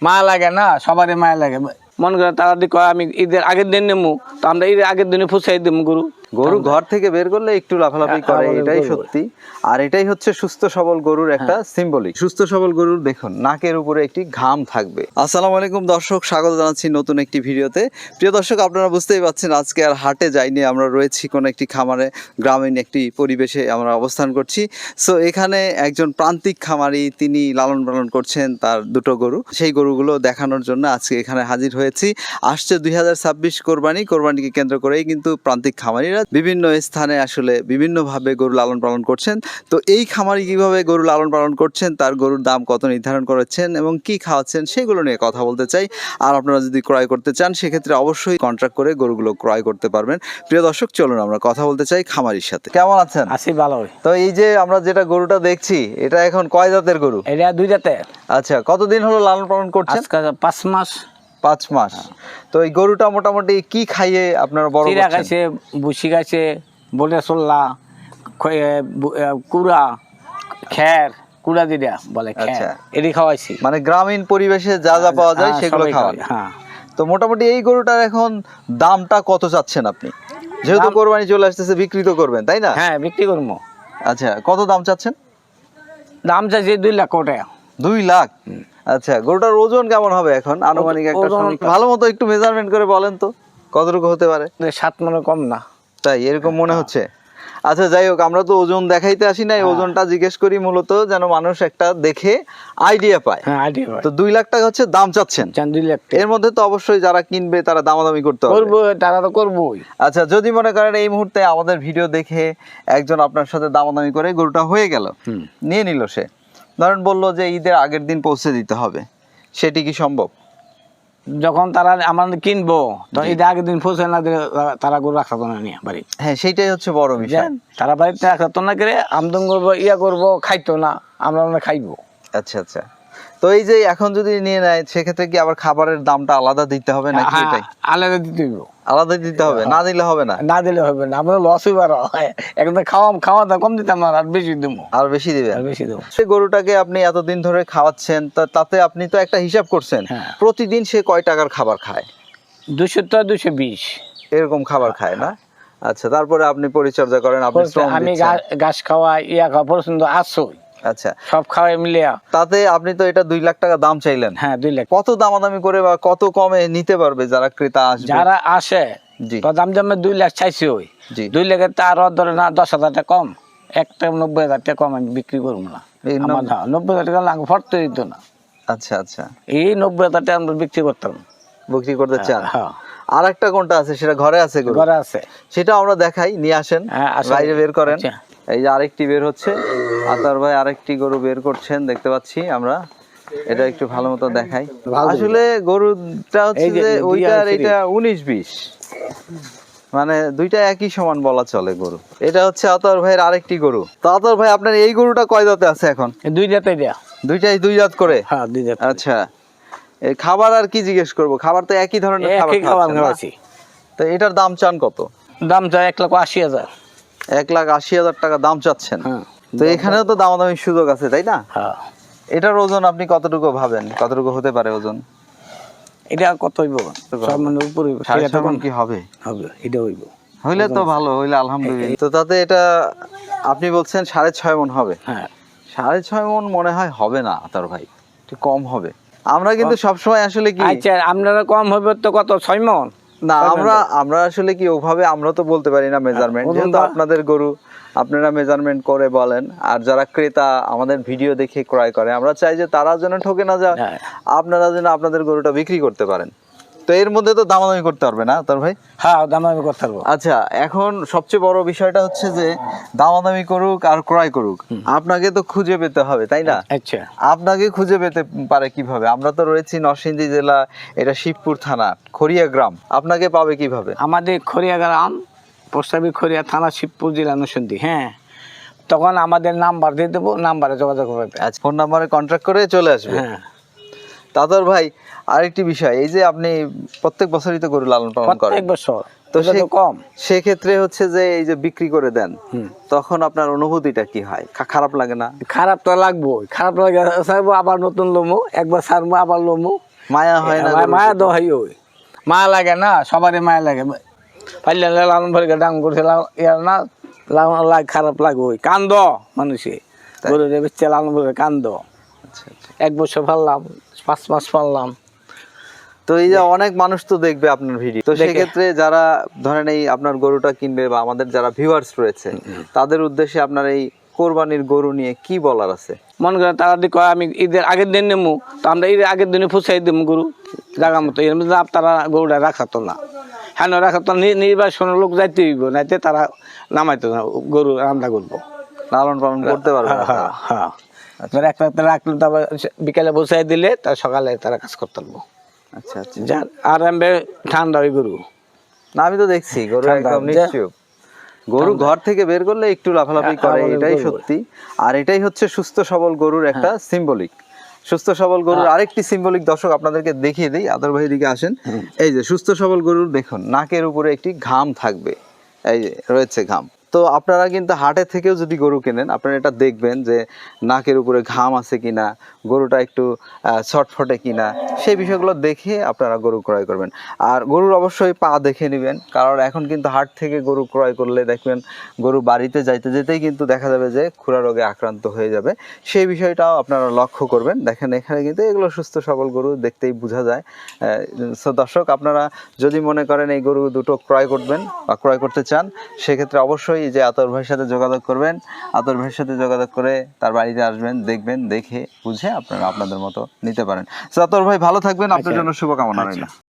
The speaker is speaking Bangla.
মায়া লাগে না, সবারই মায়া লাগে। মনে করে তারা দিকে আমি ঈদের আগের দিন নেবো, তো আমরা ঈদের আগের দিনে ফুসাই দেবো গরু। গরু ঘর থেকে বের করলে একটু লাফালাফি করে, এটাই সত্যি। আর এটাই হচ্ছে সুস্থ সবল গরুর একটা সিম্বলিক। সুস্থ সবল গরুর দেখুন নাকের উপরে একটি ঘাম থাকবে। আসসালামু আলাইকুম দর্শক, স্বাগত জানাচ্ছি নতুন একটি ভিডিওতে। প্রিয় দর্শক, আপনারা বুঝতেই পারছেন আজকে আর হাটে যাইনি, আমরা রয়েছি কোন একটি খামারে, গ্রামীণ একটি পরিবেশে আমরা অবস্থান করছি। সো এখানে একজন প্রান্তিক খামারি, তিনি লালন পালন করছেন তার দুটো গরু। সেই গরুগুলো দেখানোর জন্য আজকে এখানে হাজির হয়েছি। আসছে 2026 কোরবানিকে কেন্দ্র করেই কিন্তু প্রান্তিক খামারিরা বিভিন্ন স্থানে আসলে বিভিন্নভাবে গরু লালন পালন করছেন। তো এই খামারি কিভাবে গরু লালন পালন করছেন, তার গরুর দাম কত নির্ধারণ করেছেন এবং কি খাওয়াচ্ছেন, সেগুলো নিয়ে কথা বলতে চাই। আর আপনারা যদি ক্রয় করতে চান সেক্ষেত্রে অবশ্যই কন্ট্রাক্ট করে গরুগুলো ক্রয় করতে পারবেন। প্রিয় দর্শক, চলুন আমরা কথা বলতে চাই খামারির সাথে। কেমন আছেন? আছি ভালো। তো এই যে আমরা যেটা গরুটা দেখছি, এটা এখন কয় জাতের গরু? এটা 2 জাতের। আচ্ছা, কতদিন হলো লালন পালন করছেন? 5 মাস। 5 মাস। তো এই গরুটা মোটামুটি কি খাইয়ে আপনারা বড় চিরা করছেন? খাইছে, বুসি খাইছে, বলে চল্লা, কুড়া, খের, কুড়া যেটা বলে খের, এটি খাওয়াইছি। মানে গ্রামীণ পরিবেশে যা যা পাওয়া যায় সেগুলো খাওয়ান। হ্যাঁ। তো মোটামুটি এই গরুটার এখন দামটা কত চাচ্ছেন আপনি? যেহেতু কোরবানি চলে আসতেছে, বিক্রি তো করবেন তাই না? হ্যাঁ, বিক্রি করবো। আচ্ছা, কত দাম চাচ্ছেন? দাম চাইছে 2 লাখ টাকা। 2 লাখ। আচ্ছা, গরুটার ওজন কেমন হবে এখন আনুমানিক? একটা ভালো মতো একটু মেজারমেন্ট করে বলেন তো কতটুকু হতে পারে? 7 মনে কম না। তাই এরকম মনে হচ্ছে? আচ্ছা, যাই হোক, আমরা তো ওজন দেখাইতে আসি না, ওজনটা জিজ্ঞেস করি মূলত যেন মানুষ একটা দেখে আইডিয়া পায়। হ্যাঁ, আইডিয়া পায়। তো 2 লাখ টাকা হচ্ছে দাম চাচ্ছেন। 2 লাখ। এর মধ্যে তো অবশ্যই যারা কিনবে তারা দামাদামি করতে হবে। করবো, তারা তো করবোই। আচ্ছা, যদি মনে করেন এই মুহূর্তে আমাদের ভিডিও দেখে একজন আপনার সাথে দামাদামি করে গরুটা হয়ে গেল, নিয়ে নিল, সে ধরেন বললো যে ঈদের আগের দিন পৌঁছে দিতে হবে, সেটি কি সম্ভব? যখন তারা আমাদের কিনবো তখন ঈদের আগের দিন পৌঁছে না দিলে তারা গরু রাখতো না নিয়ে বাড়ি। হ্যাঁ, সেইটাই হচ্ছে বড় বিষয়। তারা বাড়িতে রাখতো না করে আমদানি করবো, করবো, খাইতো না, আমরা খাইবো। আচ্ছা আচ্ছা। তো এই যে এখন যদি নিয়ে নেয় সেক্ষেত্রে কি আবার খাবারের দামটা আলাদা দিতে হবে নাকি? এটাই আলাদা দিতে হইব। আলাদা দিতে হবে, না দিলে হবে না? না দিলে হবে না, আমরা লস হইবার। একদম খাওয়া দাওয়া কম দিতাম না, আর বেশি দেবো। আর বেশি দিবে? আর বেশি দেবো। সে গরুটাকে আপনি এতদিন ধরে খাওয়াচ্ছেন, তাতে আপনি তো একটা হিসাব করছেন প্রতিদিন সে কয় টাকার খাবার খায়? 200 টা 220 এরকম খাবার খায় না? আচ্ছা, তারপরে আপনি পরিচর্যা করেন, আপনি শ্রম দিচ্ছেন। আমি ঘাস খাওয়া, খাওয়া পছন্দ আসই। আচ্ছা, সব খাওয়াই মিলিয়া তাতে আপনি তো এটা 2 লাখ টাকা দাম চাইলেন। হ্যাঁ, 2 লাখ। কত দামাদামি করে বা কত কমে নিতে পারবে যারা ক্রেতা আসবে? যারা আসে দাম জামে 2 লাখ চাইছি, ওই 2 লাখের তো আরো ধরে না 10,000 টাকা কম, একটা 90,000 টাকা কম আমি বিক্রি করবো না। 90,000 টাকা লাগে ফরতে দিত না। আচ্ছা আচ্ছা, এই 90,000 টাকা আমরা বিক্রি করতাম। বিক্রি করতে চান? হ্যাঁ। আর একটা কোনটা আছে সেটা ঘরে আছে? ঘরে আছে, সেটা আমরা দেখাই, নিয়ে আসেন, বাইরে বের করেন। এই যে আরেকটি বের হচ্ছে, আতার ভাই আরেকটি গরু বের করছেন দেখতে পাচ্ছি আমরা। এটা একটু ভালো মতো দেখাই। আসলে গরুটা হচ্ছে যে ওইটার এটা 19-20, মানে দুইটা একই সমান বলা চলে গরু। এটা হচ্ছে আতার ভাইয়ের আরেকটি গরু। তো আতার ভাই, আপনার এই গরুটা কয় দাঁতে আছে এখন? 2 জাতে দেয়া। দুইটাই 2 দাঁত করে? হ্যাঁ, 2 জাত। আচ্ছা, এই খাবার আর কি জিজ্ঞেস করবো? খাবার তো একই ধরনের খাবার খাওয়াচ্ছি। তো এটার দাম চান কত? দাম চাই 1,80,000। 1,80,000 টাকা দাম চাচ্ছেন? তো এখানেও তো দামাদামির সুযোগ আছে তাই না? হ্যাঁ। এটার ওজন আপনি কতটুকু ভাবেন, কতটুকু হতে পারে ওজন? এটা কত হইব? মানে উপরে 7.5 কি হবে? হবে, এটা হইব। হইলে তো ভালো, হইলে আলহামদুলিল্লাহ। তো তাতে এটা আপনি বলছেন 6.5 মণ হবে? হ্যাঁ। 6.5 মণ মনে হয় হবে না আতার ভাই, একটু কম হবে। আমরা কিন্তু সবসময় আসলে কি, আচ্ছা, আপনারা কম হবে তো কত, 6 মণ? না, আমরা আসলে কি ওভাবে আমরা তো বলতে পারি না মেজারমেন্ট, যেহেতু আপনাদের গরু আপনারা মেজারমেন্ট করে বলেন। আর যারা ক্রেতা আমাদের ভিডিও দেখে ক্রয় করে, আমরা চাই যে তারা যেন ঠকে না যায়, আপনারা যেন আপনাদের গরুটা বিক্রি করতে পারেন। তো এর মধ্যে তো দামাদামি করতে পারবে না তার ভাই? হ্যাঁ, দামাদামি করতে পারবো। আচ্ছা, এখন সবচেয়ে বড় বিষয়টা হচ্ছে যে দামাদামি করুক আর ক্রয় করুক, আপনাকে তো খুঁজে পেতে হবে তাই না? আচ্ছা, আপনাকে খুঁজে পেতে পারে কিভাবে? আমরা তো রয়েছি নরসিংদী জেলা, এটা শিবপুর থানা, খড়িয়া গ্রাম। আপনাকে পাবে কিভাবে? আমাদের খড়িয়া গ্রাম, প্রস্তাবী খড়িয়া থানা, শিবপুর জেলা, নরসিংদী। হ্যাঁ, তখন আমাদের নাম্বার দিয়ে দেবো, নাম্বারে যোগাযোগ করবে। আচ্ছা, ফোন নাম্বারে কন্ট্যাক্ট করে চলে আসবে। হ্যাঁ। তাদের ভাই আরেকটি বিষয়, এই যে আপনি প্রত্যেক বছরই তো গরু লালন পালন করেন, প্রত্যেক বছর, তো কম সেক্ষেত্রে হচ্ছে যে এই যে বিক্রি করে দেন, তখন আপনার অনুভূতিটা কি হয়? খারাপ লাগে না? খারাপ তো লাগবো, খারাপ লাগে। ছাড়বো আবার নতুন লোমো, একবার ছাড়বো আবার লোমো, মায়া হয় না? মায়া তো হয় ওই মায়া লাগে না, সবারই মায়া লাগে। পাইলে লালন ভরে ডাং করছে ইয়ার না, লালন লাগ খারাপ লাগে ওই কান্দ মানুষে গরু বেচছে লালন ভরে কান্দ। আচ্ছা আচ্ছা। 1 বছর পারলাম, 5 মাস পারলাম। তো এই যে অনেক মানুষ তো দেখবে আপনার ভিডিও, তো সেক্ষেত্রে যারা ধরেন এই আপনার গরুটা কিনবে বা আমাদের যারা ভিউয়ার্স রয়েছে তাদের উদ্দেশ্যে আপনার এই কোরবানির গরু নিয়ে কি বলার আছে? মনে করেন তারা যদি কয় আমি ঈদের আগের দিন নেবো, তো আমরা ঈদের আগের দিনে ফুসাই দেবো গরু জায়গা মতো। এর মধ্যে তারা গরুটা রাখাতো না, হ্যাঁ রাখাতো নির্বাচনের লোক যাইতে হইব, নাইতে তারা নামাইতো না গরু রান্না করবো, লালন পালন করতে পারবে না তারা। হ্যাঁ একটা রাখলো, তারপর বিকালে বসাই দিলে তার সকালে তারা কাজ করতে পারবো। আচ্ছা আচ্ছা। আর আমি ঠান্ডা ওই গরু না, আমি তো দেখছি গরু একদম নিশ্চুপ। গরু ঘর থেকে বের করলে একটু লাফালাফি করে, এটাই সত্যি। আর এটাই হচ্ছে সুস্থ সবল গরুর একটা সিম্বলিক। সুস্থ সবল গরুর আরেকটি সিম্বলিক দর্শক আপনাদেরকে দেখিয়ে দিই। আদর ভাই দিকে আসেন। এই যে সুস্থ সবল গরুর দেখুন নাকের উপরে একটি ঘাম থাকবে, এই যে রয়েছে ঘাম। তো আপনারা কিন্তু হাটে থেকেও যদি গরু কেনেন আপনারা এটা দেখবেন যে নাকের উপরে ঘাম আছে কিনা, গরুটা একটু ছটফটে কিনা, সেই বিষয়গুলো দেখে আপনারা গরু ক্রয় করবেন। আর গরুর অবশ্যই পা দেখে নেবেন, কারণ এখন কিন্তু হাট থেকে গরু ক্রয় করলে দেখবেন গরু বাড়িতে যাইতে যেতেই কিন্তু দেখা যাবে যে খুরা রোগে আক্রান্ত হয়ে যাবে, সেই বিষয়টাও আপনারা লক্ষ্য করবেন। দেখেন এখানে কিন্তু এগুলো সুস্থ সবল গরু দেখতেই বোঝা যায়। সো দর্শক, আপনারা যদি মনে করেন এই গরু দুটো ক্রয় করবেন বা ক্রয় করতে চান, সেক্ষেত্রে অবশ্যই যে আতর ভাইয়ের সাথে যোগাযোগ করবেন। আতর ভাইয়ের সাথে যোগাযোগ করে তার বাড়িতে আসবেন, দেখবেন, দেখে বুঝে আপনারা আপনাদের মতো নিতে পারেন। আতর ভাই ভালো থাকবেন, আপনার জন্য শুভকামনা রইল।